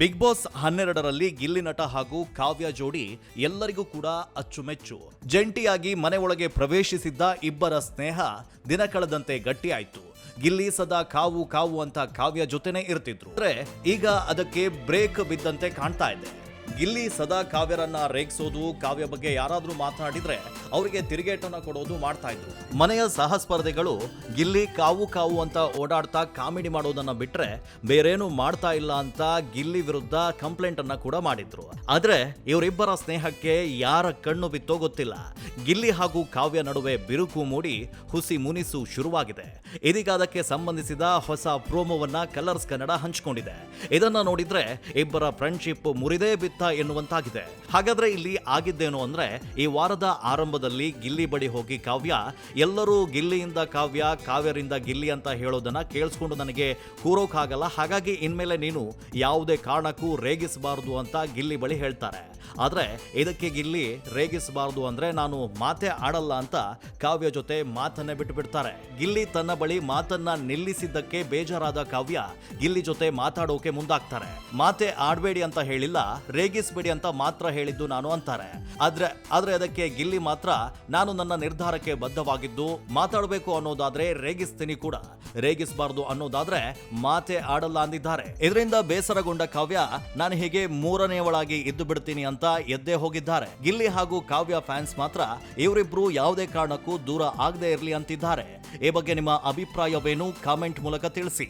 Big boss 12ರಲ್ಲಿ Gilli ನಟ ಹಾಗೂ ಕಾವ್ಯ ಜೋಡಿ ಎಲ್ಲರಿಗೂ ಕೂಡ ಅಚ್ಚುಮೆಚ್ಚು. ಜಂಟಿಯಾಗಿ ಮನೆ ಒಳಗೆ ಪ್ರವೇಶಿಸಿದ್ದ ಇಬ್ಬರ ಸ್ನೇಹ ದಿನ ಕಳೆದಂತೆ ಗಟ್ಟಿಯಾಯಿತು. ಗಿಲ್ಲಿ ಸದಾ ಕಾವು ಕಾವು ಅಂತ ಕಾವ್ಯ ಜೊತೆನೇ ಇರ್ತಿದ್ರು. ಆದ್ರೆ ಈಗ ಅದಕ್ಕೆ ಬ್ರೇಕ್ ಬಿದ್ದಂತೆ ಕಾಣ್ತಾ ಇದೆ. ಗಿಲ್ಲಿ ಸದಾ ಕಾವ್ಯರನ್ನ ರೇಗಿಸೋದು, ಕಾವ್ಯ ಬಗ್ಗೆ ಯಾರಾದ್ರೂ ಮಾತನಾಡಿದ್ರೆ ಅವರಿಗೆ ತಿರುಗೇಟನ್ನ ಕೊಡೋದು ಮಾಡ್ತಾ ಇದ್ರು. ಮನೆಯ ಸಹ ಸ್ಪರ್ಧಿಗಳು ಗಿಲ್ಲಿ ಕಾವು ಕಾವು ಅಂತ ಓಡಾಡ್ತಾ ಕಾಮಿಡಿ ಮಾಡೋದನ್ನ ಬಿಟ್ರೆ ಬೇರೇನು ಮಾಡ್ತಾ ಇಲ್ಲ ಅಂತ ಗಿಲ್ಲಿ ವಿರುದ್ಧ ಕಂಪ್ಲೇಂಟ್ ಅನ್ನ ಕೂಡ ಮಾಡಿದ್ರು. ಆದ್ರೆ ಇವರಿಬ್ಬರ ಸ್ನೇಹಕ್ಕೆ ಯಾರ ಕಣ್ಣು ಬಿತ್ತೋ ಗೊತ್ತಿಲ್ಲ. ಗಿಲ್ಲಿ ಹಾಗೂ ಕಾವ್ಯ ನಡುವೆ ಬಿರುಕು ಮೂಡಿ ಹುಸಿ ಮುನಿಸು ಶುರುವಾಗಿದೆ. ಇದೀಗ ಅದಕ್ಕೆ ಸಂಬಂಧಿಸಿದ ಹೊಸ ಪ್ರೋಮೋವನ್ನ ಕಲರ್ಸ್ ಕನ್ನಡ ಹಂಚಿಕೊಂಡಿದೆ. ಇದನ್ನ ನೋಡಿದ್ರೆ ಇಬ್ಬರ ಫ್ರೆಂಡ್ಶಿಪ್ ಮುರಿದೇ ಬಿತ್ತ ಎನ್ನುವಂತಾಗಿದೆ. ಹಾಗಾದ್ರೆ ಇಲ್ಲಿ ಆಗಿದ್ದೇನು ಅಂದ್ರೆ, ಈ ವಾರದ ಆರಂಭದಲ್ಲಿ ಗಿಲ್ಲಿ ಬಳಿ ಹೋಗಿ ಕಾವ್ಯ ಎಲ್ಲರೂ ಗಿಲ್ಲಿಯಿಂದ ಕಾವ್ಯ, ಕಾವ್ಯರಿಂದ ಗಿಲ್ಲಿ ಅಂತ ಹೇಳೋದನ್ನ ಕೇಳಿಸ್ಕೊಂಡು ನನಗೆ ಕೂರೋಕ್ಕಾಗಲ್ಲ, ಹಾಗಾಗಿ ಇನ್ಮೇಲೆ ನೀನು ಯಾವುದೇ ಕಾರಣಕ್ಕೂ ರೇಗಿಸಬಾರದು ಅಂತ ಗಿಲ್ಲಿ ಬಳಿ ಹೇಳ್ತಾರೆ. ಆದ್ರೆ ಇದಕ್ಕೆ ಗಿಲ್ಲಿ ರೇಗಿಸಬಾರದು ಅಂದ್ರೆ ನಾನು ಮಾತೇ ಆಡಲ್ಲ ಅಂತ ಕಾವ್ಯ ಜೊತೆ ಮಾತನ್ನೇ ಬಿಟ್ಟು ಬಿಡ್ತಾರೆ. ಗಿಲ್ಲಿ ತನ್ನ ಬಳಿ ಮಾತನ್ನ ನಿಲ್ಲಿಸಿದ್ದಕ್ಕೆ ಬೇಜಾರಾದ ಕಾವ್ಯ ಗಿಲ್ಲಿ ಜೊತೆ ಮಾತಾಡೋಕೆ ಮುಂದಾಗ್ತಾರೆ. ಮಾತೇ ಆಡಬೇಡಿ ಅಂತ ಹೇಳಿಲ್ಲ, ರೇಗಿಸಬೇಡಿ ಅಂತ ಮಾತ್ರ ಹೇಳಿದ್ದು ನಾನು ಅಂತಾರೆ. ಆದ್ರೆ ಅದಕ್ಕೆ ಗಿಲ್ಲಿ ಮಾತ್ರ ನಾನು ನನ್ನ ನಿರ್ಧಾರಕ್ಕೆ ಬದ್ಧವಾಗಿದ್ದು, ಮಾತಾಡಬೇಕು ಅನ್ನೋದಾದ್ರೆ ರೇಗಿಸ್ತೀನಿ ಕೂಡ, ರೇಗಿಸಬಾರದು ಅನ್ನೋದಾದ್ರೆ ಮಾತೇ ಆಡಲ್ಲ ಅಂದಿದ್ದಾರೆ. ಇದರಿಂದ ಬೇಸರಗೊಂಡ ಕಾವ್ಯ ನಾನು ಹೀಗೆ ಮೂರನೆಯವಳಾಗಿ ಇದ್ದು ಬಿಡ್ತೀನಿ ಅಂತ ಎದ್ದೇ ಹೋಗಿದ್ದಾರೆ. ಗಿಲ್ಲಿ ಹಾಗೂ ಕಾವ್ಯ ಫ್ಯಾನ್ಸ್ ಮಾತ್ರ ಇವರಿಬ್ರು ಯಾವುದೇ ಕಾರಣಕ್ಕೂ ದೂರ ಆಗದೆ ಇರಲಿ ಅಂತಿದ್ದಾರೆ. ಈ ಬಗ್ಗೆ ನಿಮ್ಮ ಅಭಿಪ್ರಾಯವೇನು? ಕಾಮೆಂಟ್ ಮೂಲಕ ತಿಳಿಸಿ.